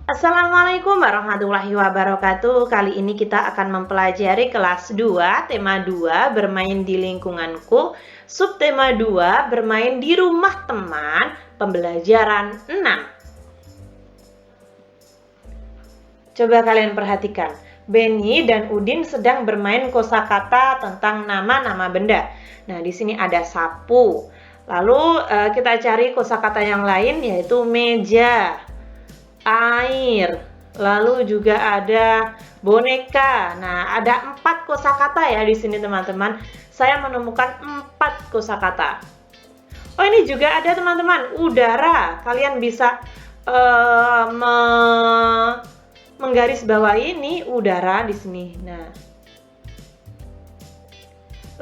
Assalamualaikum warahmatullahi wabarakatuh. Kali ini kita akan mempelajari kelas 2, tema 2, bermain di lingkunganku. Subtema 2, bermain di rumah teman, pembelajaran 6. Coba kalian perhatikan. Benny dan Udin sedang bermain kosakata tentang nama-nama benda. Nah, di sini ada sapu. Lalu kita cari kosakata yang lain, yaitu meja, air, lalu juga ada boneka. Nah, ada 4 kosakata ya di sini teman-teman. Saya menemukan 4 kosakata. Oh, ini juga ada teman-teman, udara. Kalian bisa menggarisbawahi ini udara di sini. Nah,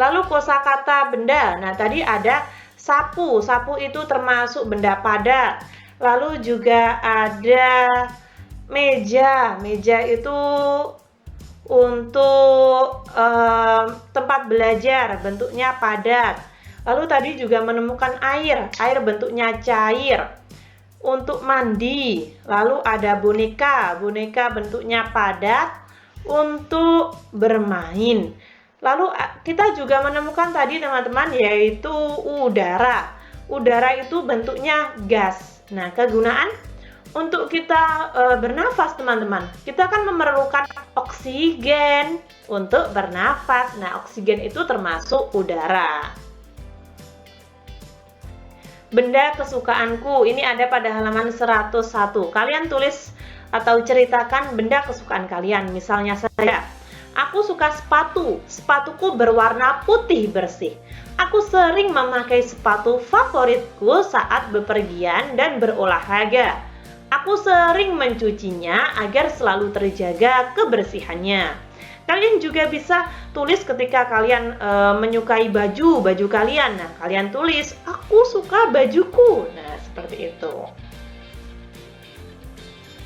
lalu kosakata benda. Nah, tadi ada sapu. Sapu itu termasuk benda padat. Lalu juga ada meja. Meja itu untuk tempat belajar, bentuknya padat. Lalu tadi juga menemukan air. Air bentuknya cair. Untuk mandi. Lalu ada boneka. Boneka bentuknya padat untuk bermain. Lalu kita juga menemukan tadi teman-teman, yaitu udara. Udara itu bentuknya gas. Nah, kegunaan untuk kita bernafas teman-teman, kita kan memerlukan oksigen untuk bernafas. Nah, oksigen itu termasuk udara. Benda kesukaanku, ini ada pada halaman 101. Kalian tulis atau ceritakan benda kesukaan kalian. Misalnya saya, aku suka sepatu. Sepatuku berwarna putih bersih. Aku sering memakai sepatu favoritku saat bepergian dan berolahraga. Aku sering mencucinya agar selalu terjaga kebersihannya. Kalian juga bisa tulis ketika kalian menyukai baju kalian. Nah, kalian tulis, aku suka bajuku. Nah, seperti itu.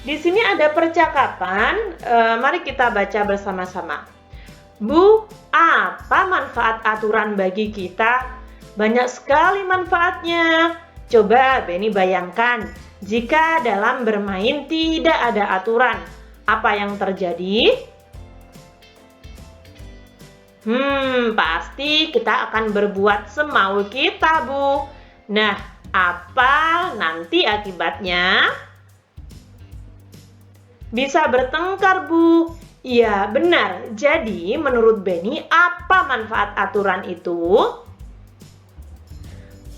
Di sini ada percakapan, mari kita baca bersama-sama. Bu, apa manfaat aturan bagi kita? Banyak sekali manfaatnya. Coba Benny bayangkan, jika dalam bermain tidak ada aturan, apa yang terjadi? Pasti kita akan berbuat semau kita, Bu. Nah, apa nanti akibatnya? Bisa bertengkar, Bu. Iya, benar. Jadi, menurut Benny, apa manfaat aturan itu?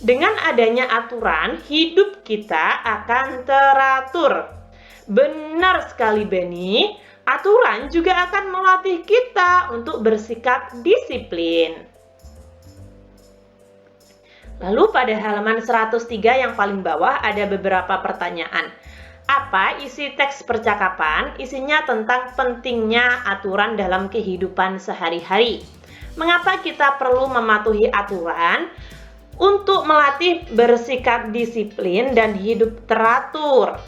Dengan adanya aturan, hidup kita akan teratur. Benar sekali, Benny. Aturan juga akan melatih kita untuk bersikap disiplin. Lalu pada halaman 103 yang paling bawah ada beberapa pertanyaan. Apa isi teks percakapan? Isinya tentang pentingnya aturan dalam kehidupan sehari-hari. Mengapa kita perlu mematuhi aturan? Untuk melatih bersikap disiplin dan hidup teratur.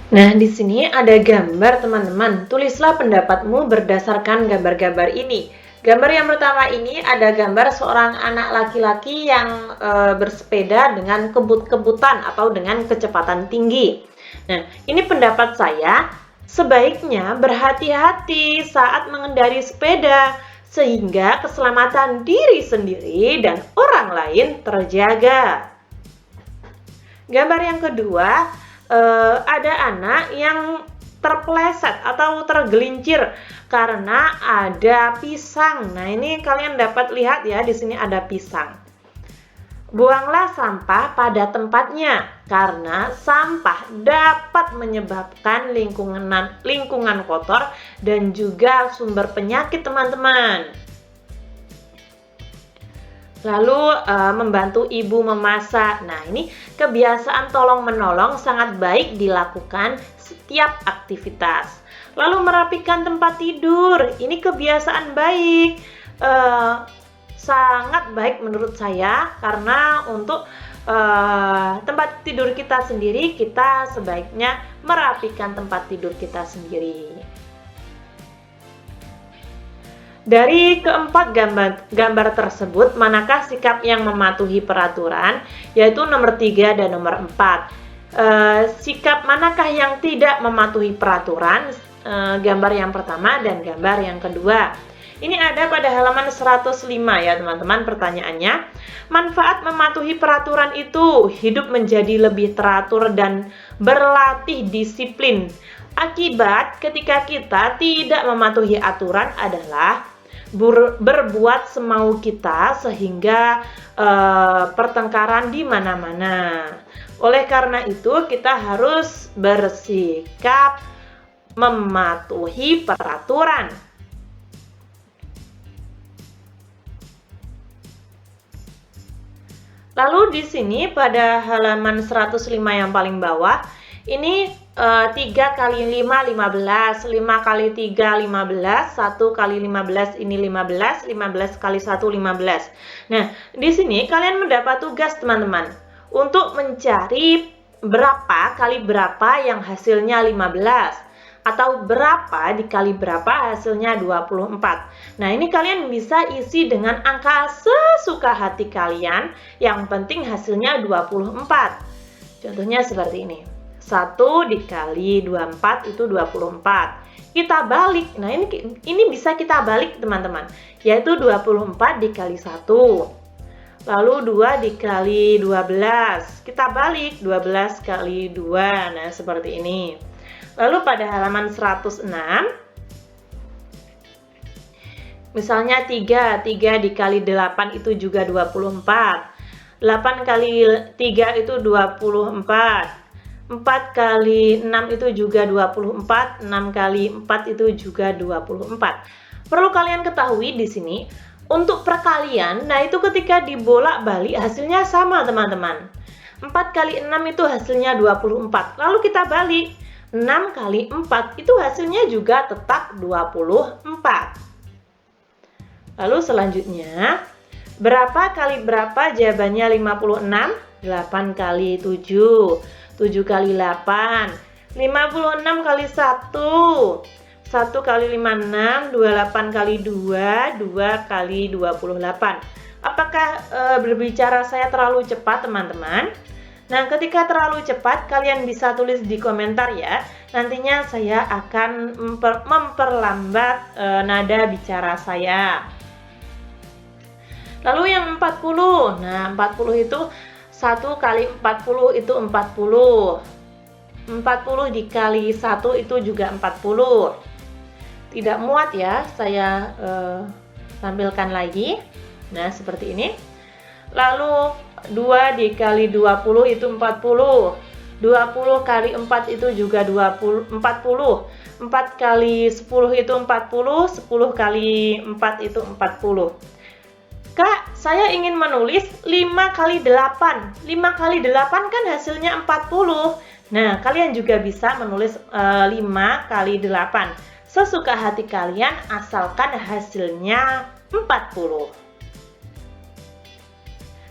Nah, di sini ada gambar teman-teman. Tulislah pendapatmu berdasarkan gambar-gambar ini. Gambar yang pertama ini ada gambar seorang anak laki-laki yang bersepeda dengan kebut-kebutan atau dengan kecepatan tinggi. Nah, ini pendapat saya, sebaiknya berhati-hati saat mengendarai sepeda sehingga keselamatan diri sendiri dan orang lain terjaga. Gambar yang kedua, ada anak yang terpeleset atau tergelincir karena ada pisang. Nah, ini kalian dapat lihat ya, di sini ada pisang. Buanglah sampah pada tempatnya karena sampah dapat menyebabkan lingkungan kotor dan juga sumber penyakit, teman-teman. Lalu membantu ibu memasak. Nah, ini kebiasaan tolong-menolong sangat baik dilakukan setiap aktivitas. Lalu merapikan tempat tidur. Ini kebiasaan baik. Sangat baik menurut saya, karena untuk tempat tidur kita sendiri, kita sebaiknya merapikan tempat tidur kita sendiri. Dari keempat gambar tersebut, manakah sikap yang mematuhi peraturan? Yaitu nomor 3 dan nomor 4. Sikap manakah yang tidak mematuhi peraturan? Gambar yang pertama dan gambar yang kedua. Ini ada pada halaman 105 ya teman-teman pertanyaannya. Manfaat mematuhi peraturan itu hidup menjadi lebih teratur dan berlatih disiplin. Akibat ketika kita tidak mematuhi aturan adalah berbuat semau kita sehingga pertengkaran di mana-mana. Oleh karena itu kita harus bersikap mematuhi peraturan. Lalu di sini pada halaman 105 yang paling bawah, ini 3 kali 5, 15, 5 kali 3, 15, 1 kali 15 ini 15, 15 kali 1, 15. Nah, di sini kalian mendapat tugas teman-teman untuk mencari berapa kali berapa yang hasilnya 15. Atau berapa dikali berapa hasilnya 24. Nah, ini kalian bisa isi dengan angka sesuka hati kalian, yang penting hasilnya 24. Contohnya seperti ini. 1 dikali 24 itu 24. Kita balik. Nah, ini bisa kita balik teman-teman, yaitu 24 dikali 1. Lalu 2 dikali 12. Kita balik 12 kali 2. Nah, seperti ini. Lalu pada halaman 106, misalnya 3 dikali 8 itu juga 24. 8 kali 3 itu 24. 4 kali 6 itu juga 24. 6 kali 4 itu juga 24. Perlu kalian ketahui di sini, untuk perkalian, nah itu ketika dibolak-balik hasilnya sama teman-teman. 4 kali 6 itu hasilnya 24. Lalu kita balik. 6 kali 4 itu hasilnya juga tetap 24. Lalu selanjutnya, berapa kali berapa? Jawabannya 56. 8 kali 7. 7 kali 8. 56 kali 1. 1 kali 56. 28 kali 2. 2 kali 28. Apakah berbicara saya terlalu cepat teman-teman? Nah, ketika terlalu cepat, kalian bisa tulis di komentar ya. Nantinya saya akan memperlambat nada bicara saya. Lalu yang 40. Nah, 40 itu 1 kali 40 itu 40. 40 dikali 1 itu juga 40. Tidak muat ya, saya tampilkan lagi. Nah, seperti ini. Lalu 2 dikali 20 itu 40. 20 kali 4 itu juga 40. 4 kali 10 itu 40. 10 kali 4 itu 40. Kak, saya ingin menulis 5 kali 8. 5 kali 8 kan hasilnya 40. Nah, kalian juga bisa menulis 5 kali 8. Sesuka hati kalian asalkan hasilnya 40.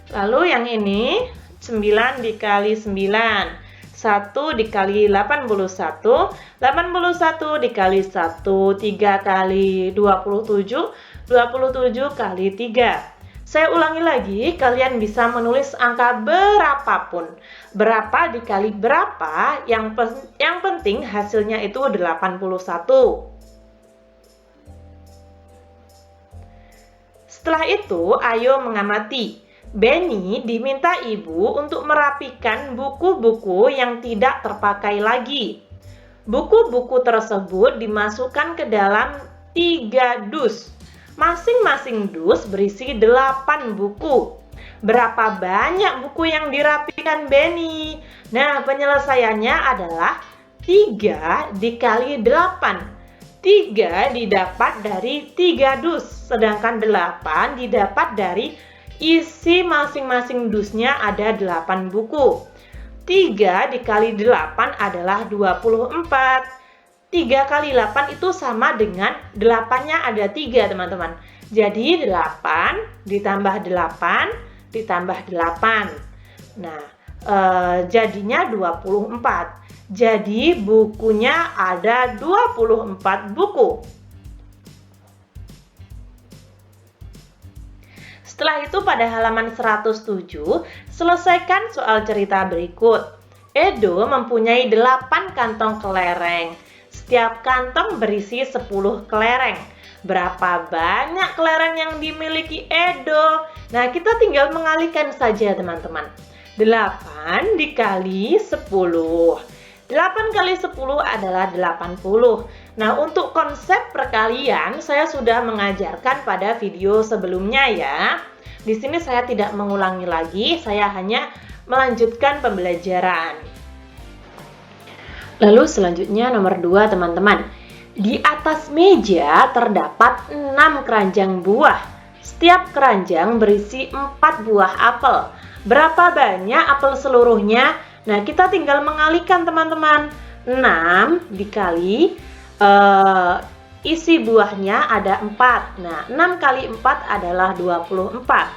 Lalu yang ini 9 dikali 9. 1 dikali 81. 81 dikali 1. 3 kali 27. 27 kali 3. Saya ulangi lagi, kalian bisa menulis angka berapapun. Berapa dikali berapa, yang penting hasilnya itu 81. Setelah itu, ayo mengamati. Benny diminta ibu untuk merapikan buku-buku yang tidak terpakai lagi. Buku-buku tersebut dimasukkan ke dalam 3 dus. Masing-masing dus berisi 8 buku. Berapa banyak buku yang dirapikan Benny? Nah, penyelesaiannya adalah 3 dikali 8. 3 didapat dari 3 dus, sedangkan 8 didapat dari isi masing-masing dusnya ada 8 buku. 3 dikali 8 adalah 24. 3 kali 8 itu sama dengan 8-nya ada 3 teman-teman. Jadi 8 ditambah 8 ditambah 8. Nah, jadinya 24. Jadi bukunya ada 24 buku. Setelah itu pada halaman 107, selesaikan soal cerita berikut. Edo mempunyai 8 kantong kelereng. Setiap kantong berisi 10 kelereng. Berapa banyak kelereng yang dimiliki Edo? Nah, kita tinggal mengalihkan saja teman-teman. 8 dikali 10. 8 kali 10 adalah 80. Nah, untuk konsep perkalian saya sudah mengajarkan pada video sebelumnya ya. Di sini saya tidak mengulangi lagi, saya hanya melanjutkan pembelajaran. Lalu selanjutnya nomor 2 teman-teman. Di atas meja terdapat 6 keranjang buah. Setiap keranjang berisi 4 buah apel. Berapa banyak apel seluruhnya? Nah, kita tinggal mengalihkan teman-teman. 6 dikali isi buahnya ada 4. Nah, 6 kali 4 adalah 24.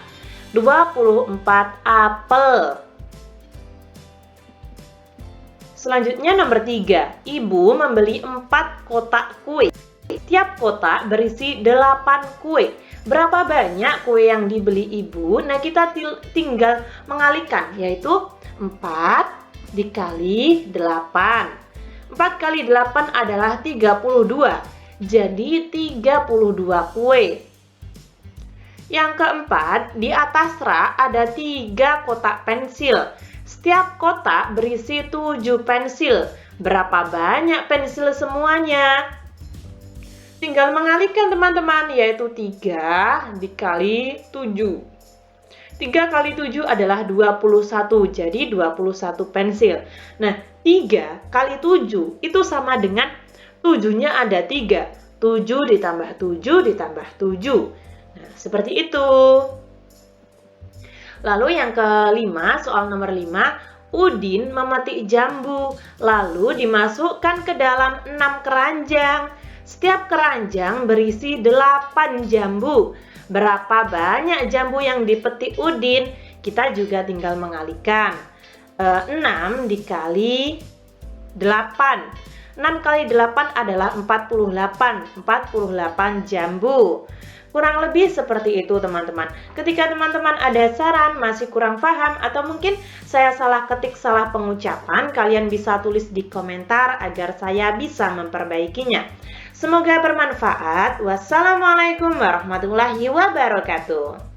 24 apel. Selanjutnya nomor 3. Ibu membeli 4 kotak kue. Setiap kotak berisi 8 kue. Berapa banyak kue yang dibeli ibu? Nah, kita tinggal mengalihkan, yaitu 4 dikali 8. 4 kali 8 adalah 32. Jadi 32 kue. Yang keempat, di atas rak ada 3 kotak pensil. Setiap kotak berisi 7 pensil. Berapa banyak pensil semuanya? Tinggal mengalihkan teman-teman, yaitu 3 dikali 7. 3 kali 7 adalah 21, jadi 21 pensil. Nah, 3 kali 7 itu sama dengan 7-nya ada 3. 7 ditambah 7 ditambah 7. Nah, seperti itu. Lalu yang kelima, soal nomor 5, Udin memetik jambu, lalu dimasukkan ke dalam 6 keranjang. Setiap keranjang berisi 8 jambu. Berapa banyak jambu yang dipetik Udin? Kita juga tinggal mengalihkan. 6 dikali 8. 6 kali 8 adalah 48. 48 jambu. Kurang lebih seperti itu teman-teman. Ketika teman-teman ada saran, masih kurang paham, atau mungkin saya salah ketik, salah pengucapan, kalian bisa tulis di komentar agar saya bisa memperbaikinya. Semoga bermanfaat. Wassalamualaikum warahmatullahi wabarakatuh.